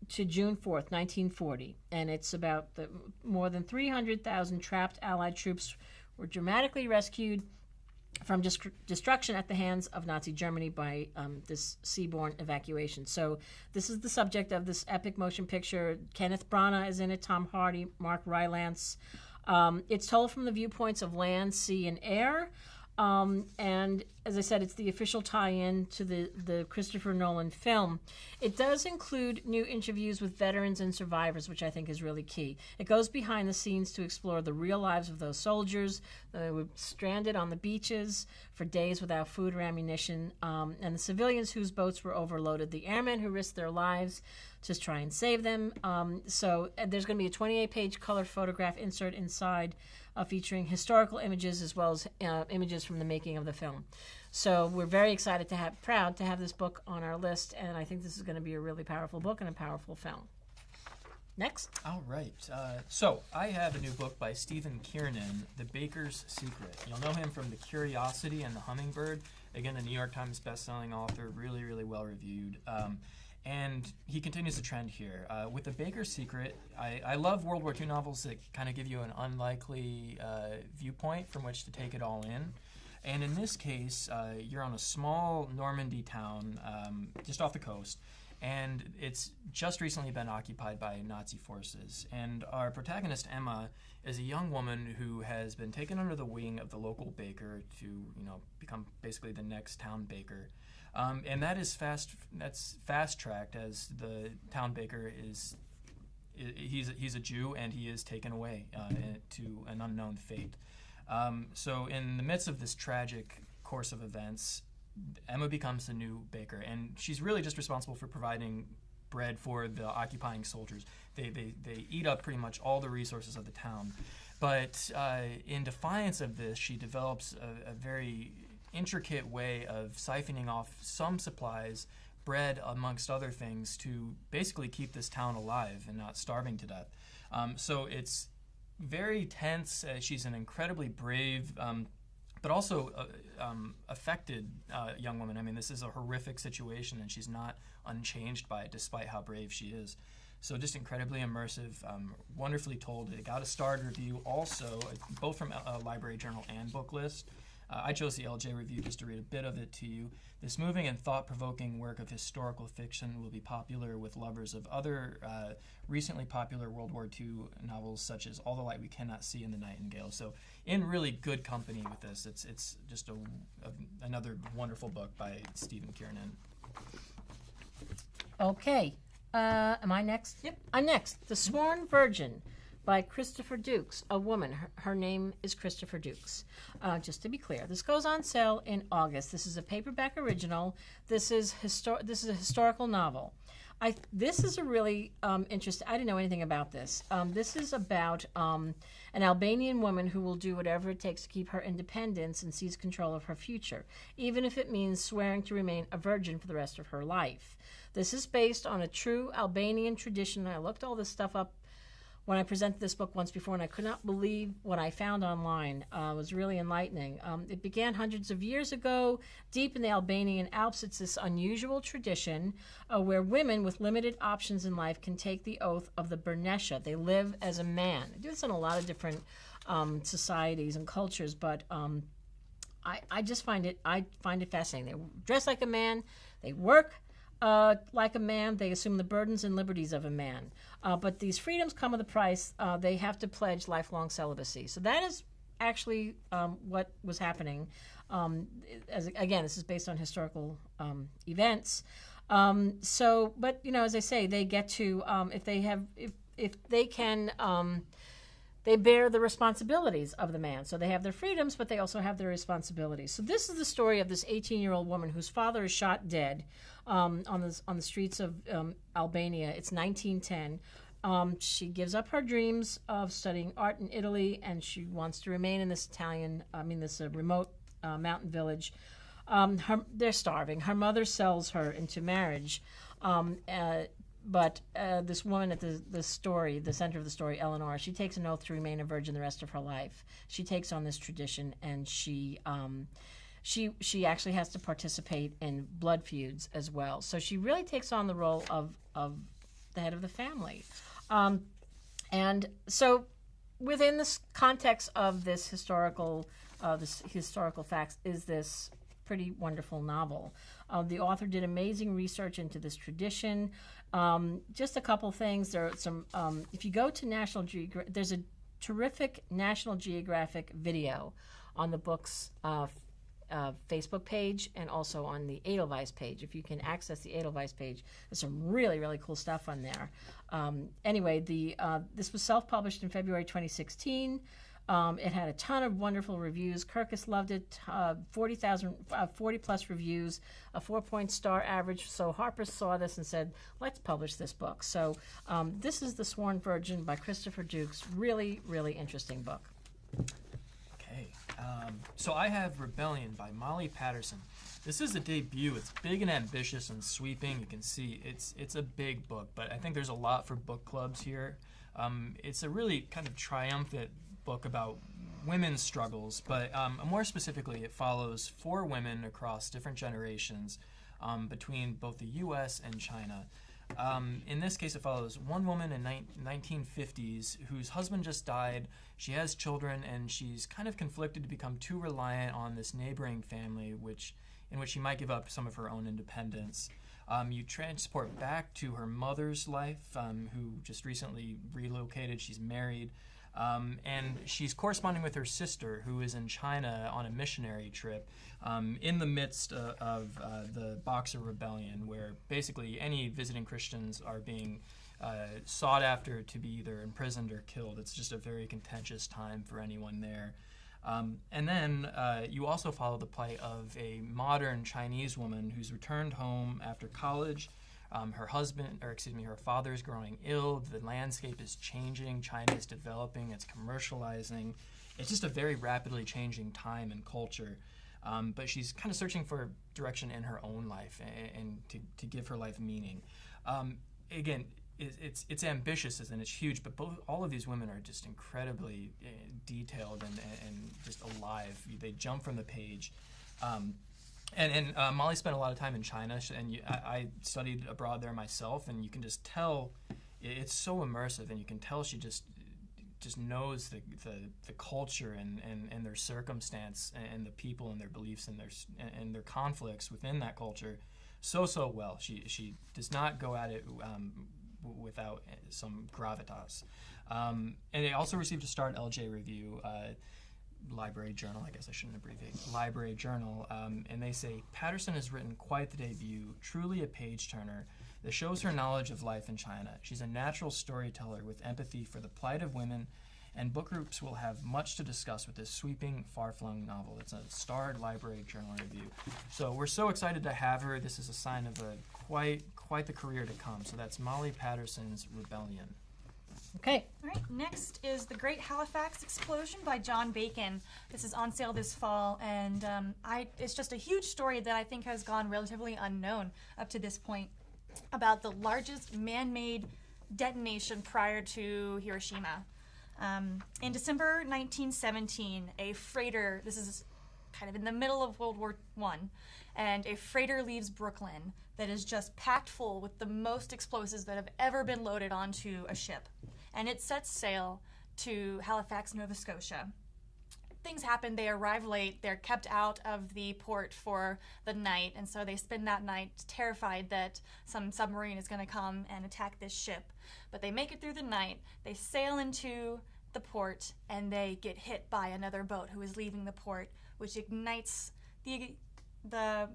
to June 4th, 1940. And it's about the more than 300,000 trapped Allied troops were dramatically rescued from destruction at the hands of Nazi Germany by this seaborne evacuation. So this is the subject of this epic motion picture. Kenneth Branagh is in it, Tom Hardy, Mark Rylance. It's told from the viewpoints of land, sea, and air. And as I said, it's the official tie-in to the Christopher Nolan film. It does include new interviews with veterans and survivors, which I think is really key. It goes behind the scenes to explore the real lives of those soldiers that were stranded on the beaches for days without food or ammunition, and the civilians whose boats were overloaded, the airmen who risked their lives to try and save them. So there's going to be a 28-page color photograph insert inside featuring historical images as well as images from the making of the film. So we're very excited proud to have this book on our list, and I think this is going to be a really powerful book and a powerful film. Next. All right. So I have a new book by Stephen Kiernan, The Baker's Secret. You'll know him from The Curiosity and The Hummingbird. Again, a New York Times bestselling author, really, really well reviewed. And he continues the trend here. With The Baker's Secret, I love World War II novels that kind of give you an unlikely viewpoint from which to take it all in. And in this case, you're on a small Normandy town just off the coast, and it's just recently been occupied by Nazi forces. And our protagonist, Emma, is a young woman who has been taken under the wing of the local baker to, become basically the next town baker. And that's fast-tracked as the town baker he's a Jew, and he is taken away to an unknown fate. So in the midst of this tragic course of events, Emma becomes the new baker, and she's really just responsible for providing bread for the occupying soldiers. They eat up pretty much all the resources of the town. But in defiance of this, she develops a very intricate way of siphoning off some supplies, bread amongst other things, to basically keep this town alive and not starving to death. So it's very tense. She's an incredibly brave, but also affected young woman. I mean, this is a horrific situation, and she's not unchanged by it, despite how brave she is. So just incredibly immersive, wonderfully told. It got a starred review also, both from a Library Journal and Book List. I chose the LJ review just to read a bit of it to you. This moving and thought-provoking work of historical fiction will be popular with lovers of other recently popular World War II novels, such as All the Light We Cannot See and The Nightingale. So in really good company with this. It's just another wonderful book by Stephen Kiernan. Okay. Am I next? Yep. I'm next. The Sworn Virgin by Christopher Dukes, a woman. Her name is Christopher Dukes. Just to be clear, this goes on sale in August. This is a paperback original. This is a historical novel. This is a really interesting. I didn't know anything about this. This is about an Albanian woman who will do whatever it takes to keep her independence and seize control of her future, even if it means swearing to remain a virgin for the rest of her life. This is based on a true Albanian tradition. I looked all this stuff up when I presented this book once before, and I could not believe what I found online. It was really enlightening. It began hundreds of years ago, deep in the Albanian Alps. It's this unusual tradition where women with limited options in life can take the oath of the Bernesha. They live as a man. They do this in a lot of different societies and cultures, but I just find it fascinating. They dress like a man. They work like a man. They assume the burdens and liberties of a man. But these freedoms come with a price. They have to pledge lifelong celibacy. So that is actually what was happening. Again, this is based on historical events. But as I say, they get to if they can. They bear the responsibilities of the man. So they have their freedoms, but they also have their responsibilities. So this is the story of this 18-year-old woman whose father is shot dead on the streets of Albania. It's 1910. She gives up her dreams of studying art in Italy, and she wants to remain in this remote mountain village. They're starving. Her mother sells her into marriage. But this woman at the center of the story, Eleanor, she takes an oath to remain a virgin the rest of her life. She takes on this tradition, and she actually has to participate in blood feuds as well. So she really takes on the role of the head of the family. And so within this context of this historical facts is this pretty wonderful novel. The author did amazing research into this tradition. Just a couple things. There are some. If you go to National Geographic, there's a terrific National Geographic video on the book's Facebook page and also on the Edelweiss page. If you can access the Edelweiss page, there's some really, really cool stuff on there. Anyway, this was self-published in February 2016. It had a ton of wonderful reviews. Kirkus loved it, 40 plus reviews, a 4-point star average. So Harper saw this and said, let's publish this book. So this is The Sworn Virgin by Christopher Dukes. Really, really interesting book. Okay. So I have Rebellion by Molly Patterson. This is a debut. It's big and ambitious and sweeping. You can see it's a big book, but I think there's a lot for book clubs here. It's a really kind of triumphant book about women's struggles, but more specifically, it follows 4 women across different generations between both the U.S. and China. In this case, it follows one woman in 1950s whose husband just died. She has children, and she's kind of conflicted to become too reliant on this neighboring family, in which she might give up some of her own independence. You transport back to her mother's life, who just recently relocated. She's married. And she's corresponding with her sister, who is in China on a missionary trip in the midst of the Boxer Rebellion, where basically any visiting Christians are being sought after to be either imprisoned or killed. It's just a very contentious time for anyone there. And then you also follow the plight of a modern Chinese woman who's returned home after college. Her father's growing ill. The landscape is changing. China is developing. It's commercializing. It's just a very rapidly changing time and culture. But she's kind of searching for direction in her own life and to give her life meaning. Again, it's ambitious and it's huge, but all of these women are just incredibly detailed and just alive. They jump from the page. And Molly spent a lot of time in China, and I studied abroad there myself, and you can just tell it's so immersive, and you can tell she just just knows the culture and their circumstance and the people and their beliefs and their conflicts within that culture so well. She does not go at it without some gravitas. And it also received a star at LJ Review, Library Journal, I guess I shouldn't abbreviate, Library Journal, and they say, Patterson has written quite the debut, truly a page-turner that shows her knowledge of life in China. She's a natural storyteller with empathy for the plight of women, and book groups will have much to discuss with this sweeping, far-flung novel. It's a starred Library Journal review. So we're so excited to have her. This is a sign of quite the career to come. So that's Molly Patterson's Rebellion. Okay. All right, next is The Great Halifax Explosion by John Bacon. This is on sale this fall, and it's just a huge story that I think has gone relatively unknown up to this point about the largest man-made detonation prior to Hiroshima. In December 1917, a freighter, this is kind of in the middle of World War I, and a freighter leaves Brooklyn that is just packed full with the most explosives that have ever been loaded onto a ship. And it sets sail to Halifax, Nova Scotia. Things happen, they arrive late, they're kept out of the port for the night, and so they spend that night terrified that some submarine is going to come and attack this ship. But they make it through the night, they sail into the port, and they get hit by another boat who is leaving the port, which ignites the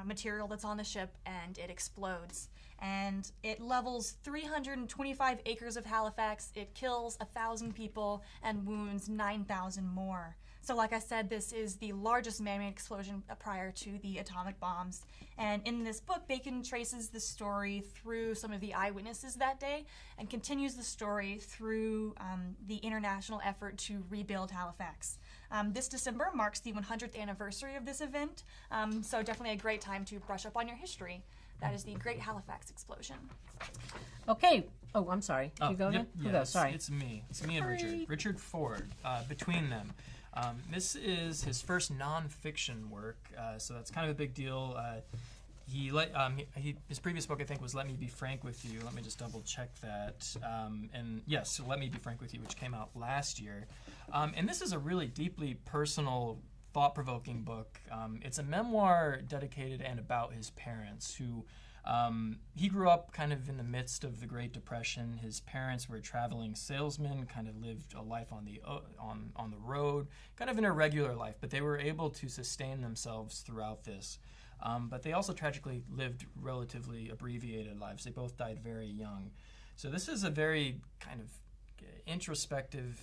material that's on the ship, and it explodes. And it levels 325 acres of Halifax, it kills 1,000 people, and wounds 9,000 more. So like I said, this is the largest man-made explosion prior to the atomic bombs. And in this book, Bacon traces the story through some of the eyewitnesses that day and continues the story through the international effort to rebuild Halifax. This December marks the 100th anniversary of this event, so definitely a great time to brush up on your history. That is The Great Halifax Explosion. Okay. Oh, I'm sorry. Oh, You go yep, again? yeah, Who goes? Sorry. It's me. It's me and Sorry. Richard. Richard Ford. Between them. This is his first nonfiction work, so that's kind of a big deal. His previous book, I think, was Let Me Be Frank With You. Let me just double check that. And yes, so Let Me Be Frank With You, which came out last year. And this is a really deeply personal, thought-provoking book. It's a memoir dedicated and about his parents, who he grew up kind of in the midst of the Great Depression. His parents were traveling salesmen, kind of lived a life on the road, kind of an irregular life, but they were able to sustain themselves throughout this. But they also tragically lived relatively abbreviated lives. They both died very young. So this is a very kind of introspective,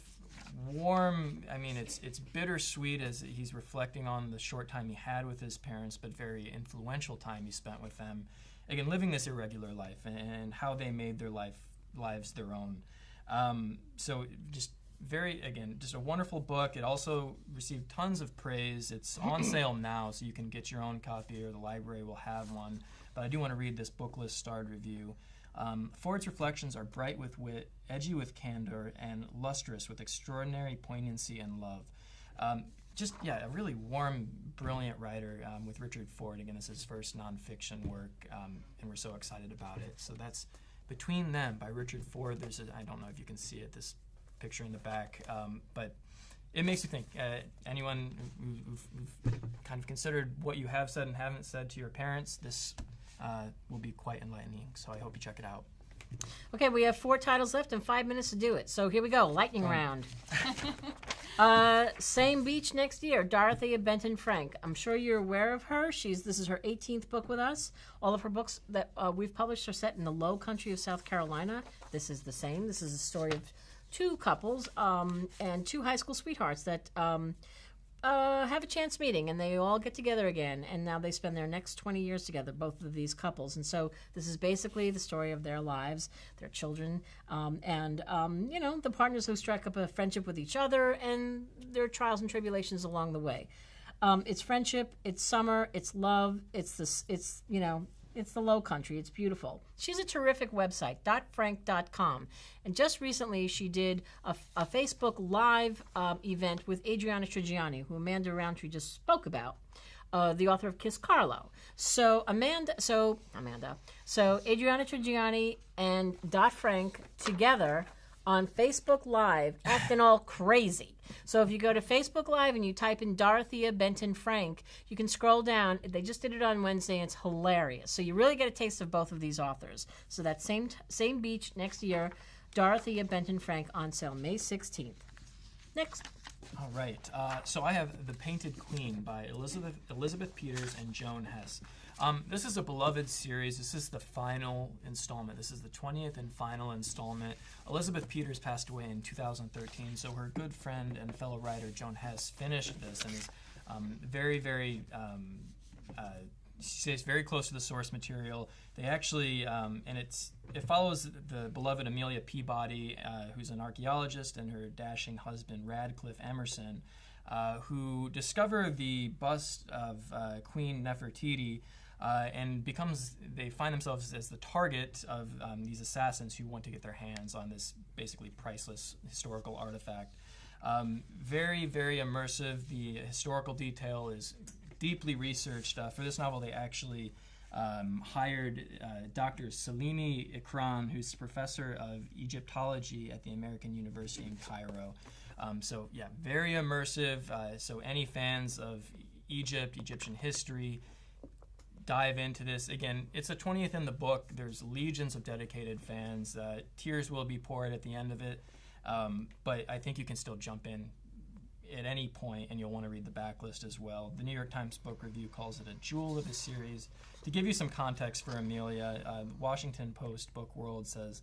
warm, I mean, it's bittersweet as he's reflecting on the short time he had with his parents, but very influential time he spent with them. Again, living this irregular life and how they made their lives their own. So just just a wonderful book. It also received tons of praise. It's on sale now, so you can get your own copy, or the library will have one. But I do want to read this book list starred review. Ford's reflections are bright with wit, edgy with candor, and lustrous with extraordinary poignancy and love. A really warm, brilliant writer with Richard Ford. Again, this is his first nonfiction work, and we're so excited about it. So that's Between Them by Richard Ford. I don't know if you can see it, this picture in the back, but it makes you think. Anyone who've kind of considered what you have said and haven't said to your parents, this will be quite enlightening. So I hope you check it out. Okay, we have 4 titles left and 5 minutes to do it. So here we go, lightning round. Same beach next year, Dorothea Benton Frank. I'm sure you're aware of her. This is her 18th book with us. All of her books that we've published are set in the low country of South Carolina. This is the same. This is a story of 2 couples and 2 high school sweethearts that have a chance meeting, and they all get together again, and now they spend their next 20 years together, both of these couples. And so this is basically the story of their lives, their children, and the partners who strike up a friendship with each other and their trials and tribulations along the way. It's friendship, it's summer, it's love, it's the low country. It's beautiful. She's a terrific website, .frank.com. And just recently she did a Facebook Live event with Adriana Trigiani, who Amanda Roundtree just spoke about, the author of Kiss Carlo. So Adriana Trigiani and .frank together on Facebook Live acting all crazy. So if you go to Facebook Live and you type in Dorothea, Benton, Frank, you can scroll down. They just did it on Wednesday, and it's hilarious. So you really get a taste of both of these authors. So that same beach next year, Dorothea, Benton, Frank, on sale May 16th. Next. All right. So I have The Painted Queen by Elizabeth Peters and Joan Hess. This is a beloved series. This is the final installment. This is the 20th and final installment. Elizabeth Peters passed away in 2013, so her good friend and fellow writer Joan Hess finished this and is very, very, she stays very close to the source material. They actually, and it follows the beloved Amelia Peabody, who's an archaeologist, and her dashing husband Radcliffe Emerson, who discover the bust of Queen Nefertiti, and they find themselves as the target of these assassins who want to get their hands on this basically priceless historical artifact. Very, very immersive. The historical detail is deeply researched. For this novel, they actually hired Dr. Salini Ikram, who's professor of Egyptology at the American University in Cairo. So yeah, very immersive. So any fans of Egyptian history, dive into this. Again, it's a 20th in the book. There's legions of dedicated fans. Tears will be poured at the end of it. But I think you can still jump in at any point, and you'll want to read the backlist as well. The New York Times Book Review calls it a jewel of the series. To give you some context for Amelia, the Washington Post Book World says,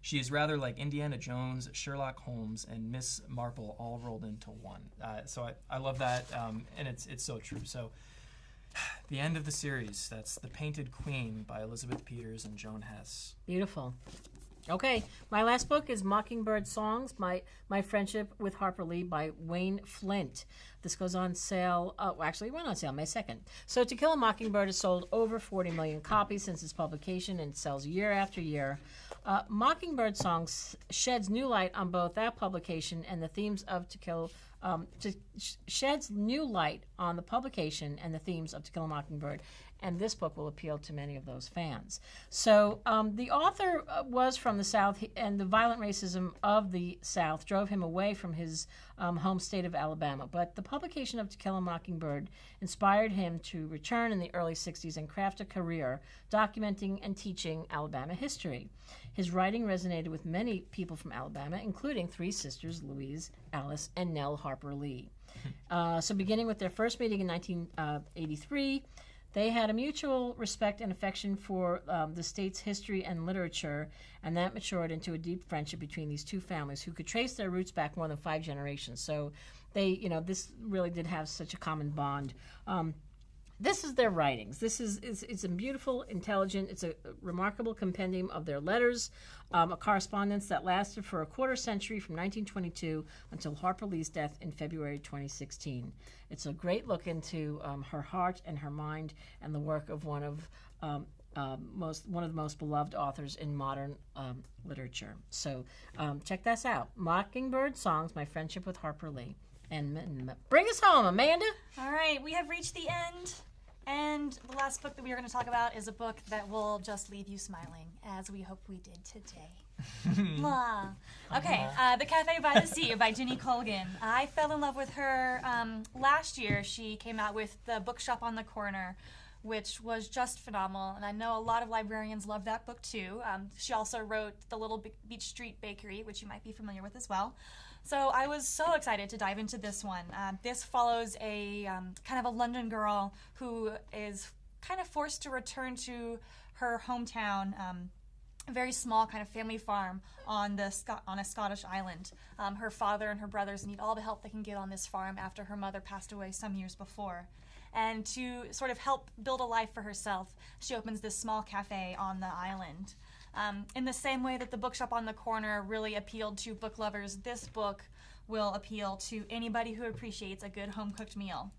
she is rather like Indiana Jones, Sherlock Holmes, and Miss Marple all rolled into one. So I love that, and it's so true. So the end of the series, that's The Painted Queen by Elizabeth Peters and Joan Hess. Beautiful. Okay, my last book is Mockingbird Songs, My Friendship with Harper Lee by Wayne Flint. This goes on sale, actually it went on sale May 2nd. So To Kill a Mockingbird has sold over 40 million copies since its publication and sells year after year. Mockingbird Songs sheds new light on both that publication and the themes of sheds new light on the publication and the themes of To Kill a Mockingbird, and this book will appeal to many of those fans. So the author was from the South, and the violent racism of the South drove him away from his home state of Alabama. But the publication of To Kill a Mockingbird inspired him to return in the early 60s and craft a career documenting and teaching Alabama history. His writing resonated with many people from Alabama, including three sisters, Louise, Alice, and Nell Harper Lee. So beginning with their first meeting in 1983, they had a mutual respect and affection for the state's history and literature, and that matured into a deep friendship between these two families who could trace their roots back more than 5 generations. So they, this really did have such a common bond. This is their writings. It's a beautiful, intelligent, it's a remarkable compendium of their letters, a correspondence that lasted for a quarter century from 1922 until Harper Lee's death in February 2016. It's a great look into her heart and her mind and the work of one of the most beloved authors in modern literature. So check this out. Mockingbird Songs, My Friendship with Harper Lee. And bring us home, Amanda. All right, we have reached the end. And the last book that we are going to talk about is a book that will just leave you smiling, as we hope we did today. Okay, The Cafe by the Sea by Ginny Colgan. I fell in love with her last year. She came out with The Bookshop on the Corner, which was just phenomenal, and I know a lot of librarians love that book too. She also wrote The Little Beach Street Bakery, which you might be familiar with as well. So I was so excited to dive into this one. This follows a kind of a London girl who is kind of forced to return to her hometown, a very small kind of family farm on a Scottish island. Her father and her brothers need all the help they can get on this farm after her mother passed away some years before. And to sort of help build a life for herself, she opens this small cafe on the island. In the same way that The Bookshop on the Corner really appealed to book lovers, this book will appeal to anybody who appreciates a good home-cooked meal.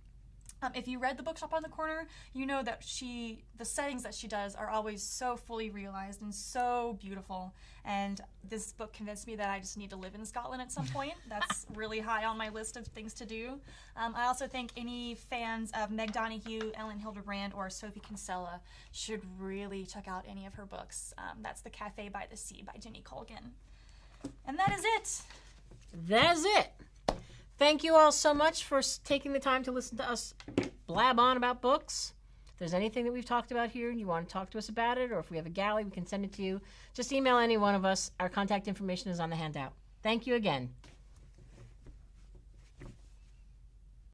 If you read The Bookshop on the Corner, you know that the settings that she does are always so fully realized and so beautiful. And this book convinced me that I just need to live in Scotland at some point. That's really high on my list of things to do. I also think any fans of Meg Donahue, Ellen Hildebrand, or Sophie Kinsella should really check out any of her books. That's The Cafe by the Sea by Ginny Colgan. And that is it. That's it. Thank you all so much for taking the time to listen to us blab on about books. If there's anything that we've talked about here and you want to talk to us about it, or if we have a galley, we can send it to you. Just email any one of us. Our contact information is on the handout. Thank you again.